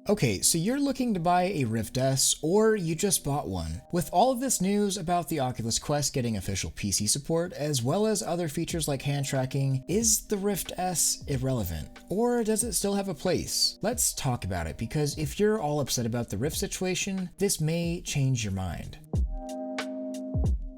Okay, so you're looking to buy a Rift S, or you just bought one. With all of this news about the Oculus Quest getting official PC support, as well as other features like hand tracking, is the Rift S irrelevant? Or does it still have a place? Let's talk about it, because if you're all upset about the Rift situation, this may change your mind.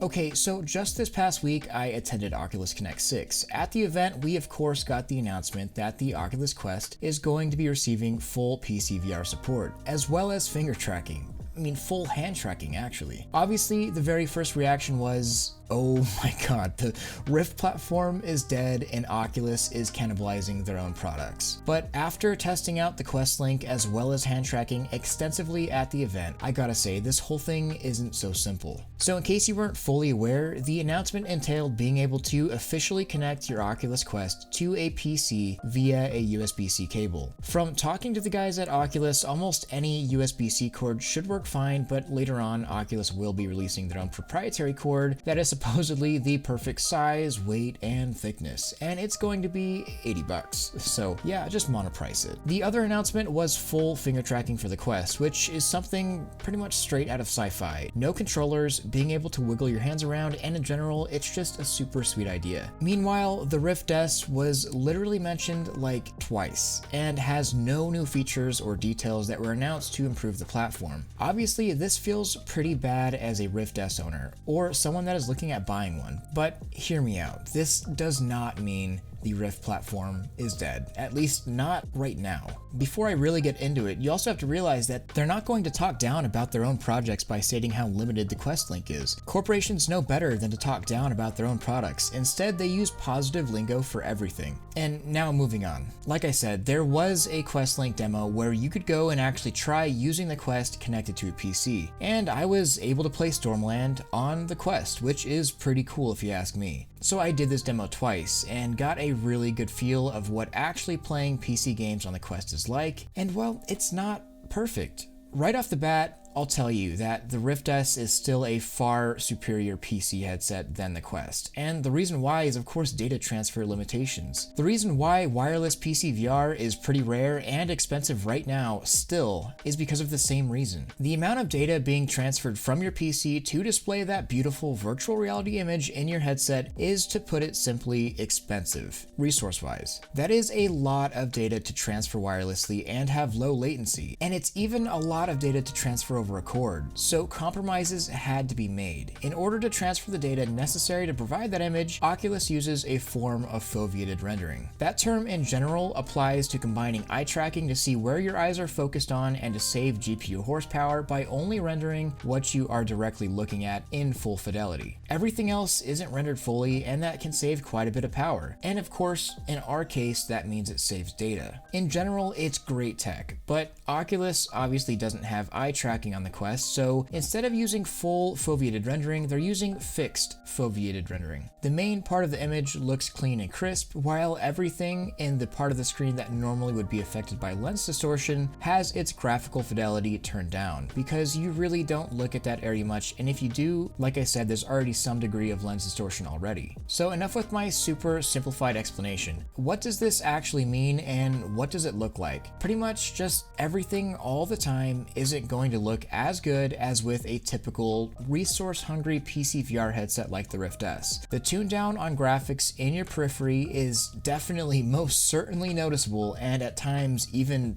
Okay, so just this past week, I attended Oculus Connect 6. At the event, we of course got the announcement that the Oculus Quest is going to be receiving full PCVR support, as well as finger tracking. I mean, full hand tracking, actually. Obviously, the very first reaction was, oh my god, the Rift platform is dead and Oculus is cannibalizing their own products. But after testing out the Quest Link as well as hand tracking extensively at the event, I gotta say, this whole thing isn't so simple. So in case you weren't fully aware, the announcement entailed being able to officially connect your Oculus Quest to a PC via a USB-C cable. From talking to the guys at Oculus, almost any USB-C cord should work fine, but later on, Oculus will be releasing their own proprietary cord that is supposedly the perfect size, weight, and thickness, and it's going to be $80. So yeah, just monoprice it. The other announcement was full finger tracking for the Quest, which is something pretty much straight out of sci-fi. No controllers, being able to wiggle your hands around, and in general, it's just a super sweet idea. Meanwhile, the Rift S was literally mentioned like twice, and has no new features or details that were announced to improve the platform. Obviously, this feels pretty bad as a Rift S owner, or someone that is looking at buying one, but hear me out. This does not mean the Rift platform is dead, at least not right now. Before I really get into it, you also have to realize that they're not going to talk down about their own projects by stating how limited the Quest Link is. Corporations know better than to talk down about their own products. Instead, they use positive lingo for everything. And now moving on. Like I said, there was a Quest Link demo where you could go and actually try using the Quest connected to a PC, and I was able to play Stormland on the Quest, which is pretty cool if you ask me. So I did this demo twice and got a really good feel of what actually playing PC games on the Quest is like, and well, it's not perfect. Right off the bat, I'll tell you that the Rift S is still a far superior PC headset than the Quest, and the reason why is of course data transfer limitations. The reason why wireless PC VR is pretty rare and expensive right now still is because of the same reason. The amount of data being transferred from your PC to display that beautiful virtual reality image in your headset is, to put it simply, expensive, resource-wise. That is a lot of data to transfer wirelessly and have low latency, and it's even a lot of data to transfer over a cord, so compromises had to be made. In order to transfer the data necessary to provide that image, Oculus uses a form of foveated rendering. That term in general applies to combining eye tracking to see where your eyes are focused on and to save GPU horsepower by only rendering what you are directly looking at in full fidelity. Everything else isn't rendered fully, and that can save quite a bit of power. And of course, in our case, that means it saves data. In general, it's great tech, but Oculus obviously doesn't have eye tracking on the Quest, so instead of using full foveated rendering, they're using fixed foveated rendering. The main part of the image looks clean and crisp, while everything in the part of the screen that normally would be affected by lens distortion has its graphical fidelity turned down, because you really don't look at that area much, and if you do, like I said, there's already some degree of lens distortion already. So enough with my super simplified explanation. What does this actually mean, and what does it look like? Pretty much just everything all the time isn't going to look as good as with a typical resource-hungry PC VR headset like the Rift S. The tune down on graphics in your periphery is definitely most certainly noticeable, and at times even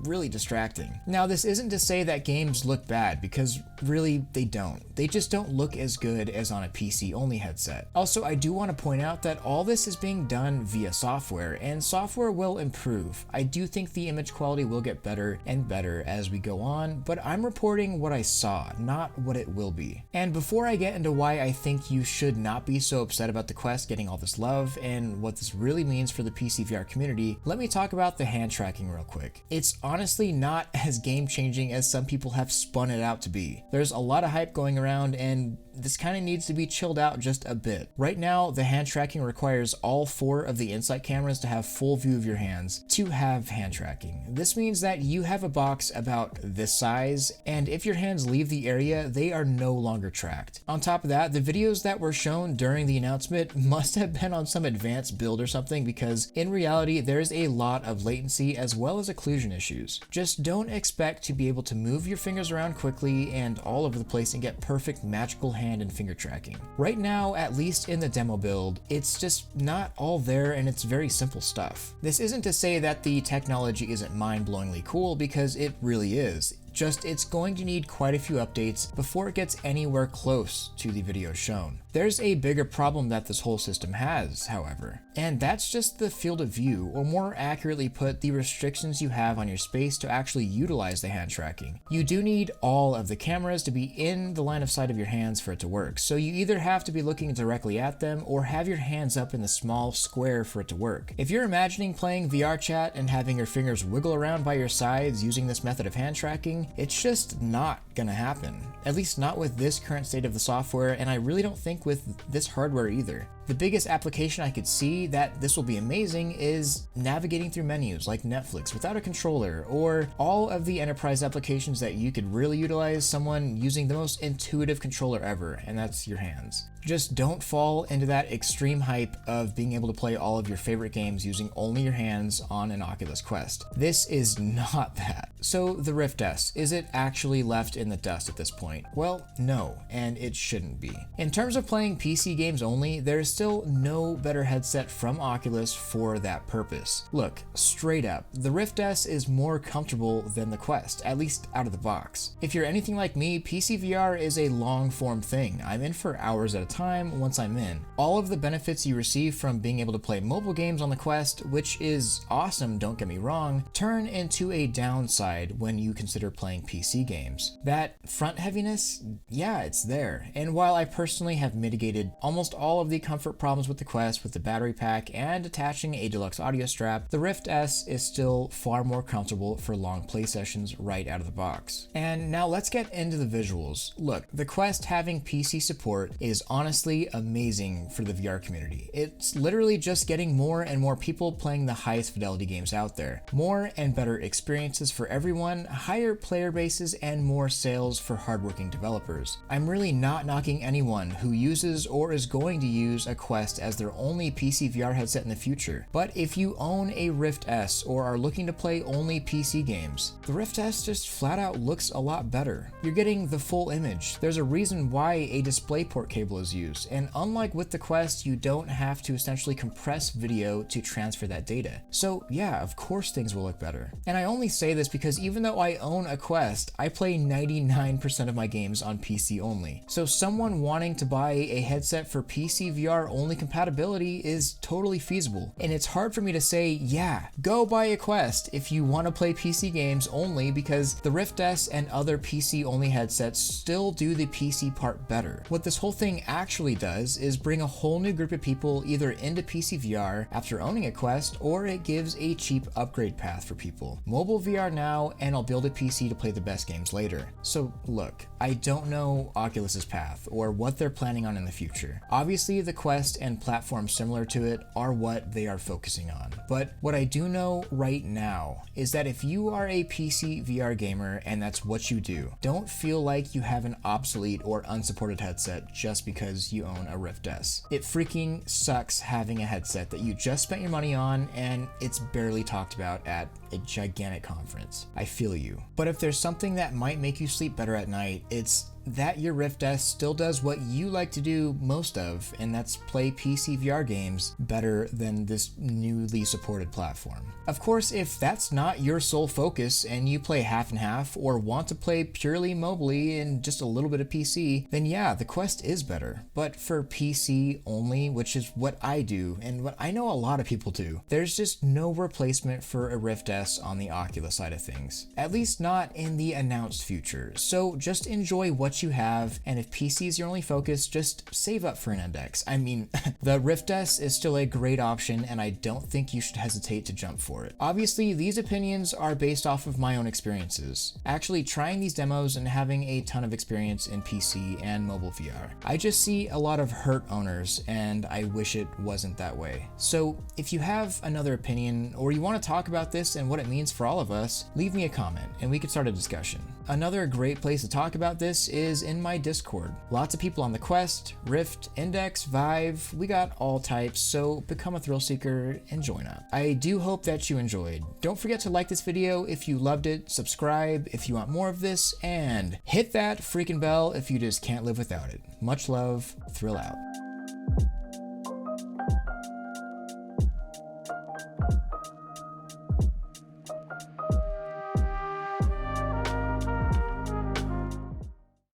really distracting. Now, this isn't to say that games look bad, because really they don't. They just don't look as good as on a PC only headset. Also, I do want to point out that all this is being done via software, and software will improve. I do think the image quality will get better and better as we go on, but I'm reporting what I saw, not what it will be. And before I get into why I think you should not be so upset about the Quest getting all this love and what this really means for the PC VR community, let me talk about the hand tracking real quick. It's honestly not as game-changing as some people have spun it out to be. There's a lot of hype going around, and this kind of needs to be chilled out just a bit. Right now, the hand tracking requires all 4 of the Insight cameras to have full view of your hands to have hand tracking. This means that you have a box about this size, and if your hands leave the area, they are no longer tracked. On top of that, the videos that were shown during the announcement must have been on some advanced build or something, because in reality, there's a lot of latency as well as occlusion illusion issues. Just don't expect to be able to move your fingers around quickly and all over the place and get perfect magical hand and finger tracking. Right now, at least in the demo build, it's just not all there, and it's very simple stuff. This isn't to say that the technology isn't mind-blowingly cool, because it really is. Just it's going to need quite a few updates before it gets anywhere close to the video shown. There's a bigger problem that this whole system has, however, and that's just the field of view, or more accurately put, the restrictions you have on your space to actually utilize the hand tracking. You do need all of the cameras to be in the line of sight of your hands for it to work, so you either have to be looking directly at them or have your hands up in the small square for it to work. If you're imagining playing VR chat and having your fingers wiggle around by your sides using this method of hand tracking, it's just not gonna happen. At least not with this current state of the software, and I really don't think with this hardware either. The biggest application I could see that this will be amazing is navigating through menus like Netflix without a controller, or all of the enterprise applications that you could really utilize someone using the most intuitive controller ever, and that's your hands. Just don't fall into that extreme hype of being able to play all of your favorite games using only your hands on an Oculus Quest. This is not that. So the Rift S, is it actually left in the dust at this point? Well, no, and it shouldn't be. In terms of playing PC games only, there's still no better headset from Oculus for that purpose. Look, straight up, the Rift S is more comfortable than the Quest, at least out of the box. If you're anything like me, PCVR is a long-form thing. I'm in for hours at a time once I'm in. All of the benefits you receive from being able to play mobile games on the Quest, which is awesome, don't get me wrong, turn into a downside when you consider playing PC games. That front heaviness, yeah, it's there. And while I personally have mitigated almost all of the comfort problems with the Quest with the battery pack and attaching a deluxe audio strap, the Rift S is still far more comfortable for long play sessions right out of the box. And now let's get into the visuals. Look, the Quest having PC support is honestly amazing for the VR community. It's literally just getting more and more people playing the highest fidelity games out there. More and better experiences for everyone, higher player bases, and more sales for hardworking developers. I'm really not knocking anyone who uses or is going to use a Quest as their only PC VR headset in the future. But if you own a Rift S or are looking to play only PC games, the Rift S just flat out looks a lot better. You're getting the full image. There's a reason why a DisplayPort cable is used, and unlike with the Quest, you don't have to essentially compress video to transfer that data. So yeah, of course things will look better. And I only say this because even though I own a Quest, I play 99% of my games on PC only. So someone wanting to buy a headset for PC VR only compatibility is totally feasible. And it's hard for me to say, yeah, go buy a Quest if you want to play PC games only, because the Rift S and other PC only headsets still do the PC part better. What this whole thing actually does is bring a whole new group of people either into PC VR after owning a Quest, or it gives a cheap upgrade path for people. Mobile VR now, and I'll build a PC to play the best games later. So look, I don't know Oculus's path or what they're planning on in the future. Obviously the Quest and platforms similar to it are what they are focusing on. But what I do know right now is that if you are a PC VR gamer and that's what you do, don't feel like you have an obsolete or unsupported headset just because you own a Rift S. It freaking sucks having a headset that you just spent your money on and it's barely talked about at a gigantic conference. I feel you. But if there's something that might make you sleep better at night, it's that your Rift S still does what you like to do most of, and that's play PC VR games better than this newly supported platform. Of course, if that's not your sole focus and you play half and half or want to play purely mobily and just a little bit of PC, then yeah, the Quest is better. But for PC only, which is what I do and what I know a lot of people do, there's just no replacement for a Rift S on the Oculus side of things. At least not in the announced future. So just enjoy what you have, and if PC is your only focus, just save up for an index. I mean, the Rift S is still a great option, and I don't think you should hesitate to jump for it. Obviously, these opinions are based off of my own experiences, actually trying these demos and having a ton of experience in PC and mobile VR. I just see a lot of hurt owners, and I wish it wasn't that way. So if you have another opinion, or you want to talk about this and what it means for all of us, leave me a comment, and we could start a discussion. Another great place to talk about this is is in my Discord. Lots of people on the Quest, Rift, Index, Vive, we got all types, so become a ThrillSeeker and join up. I do hope that you enjoyed. Don't forget to like this video if you loved it, subscribe if you want more of this, and hit that freaking bell if you just can't live without it. Much love, Thrill out.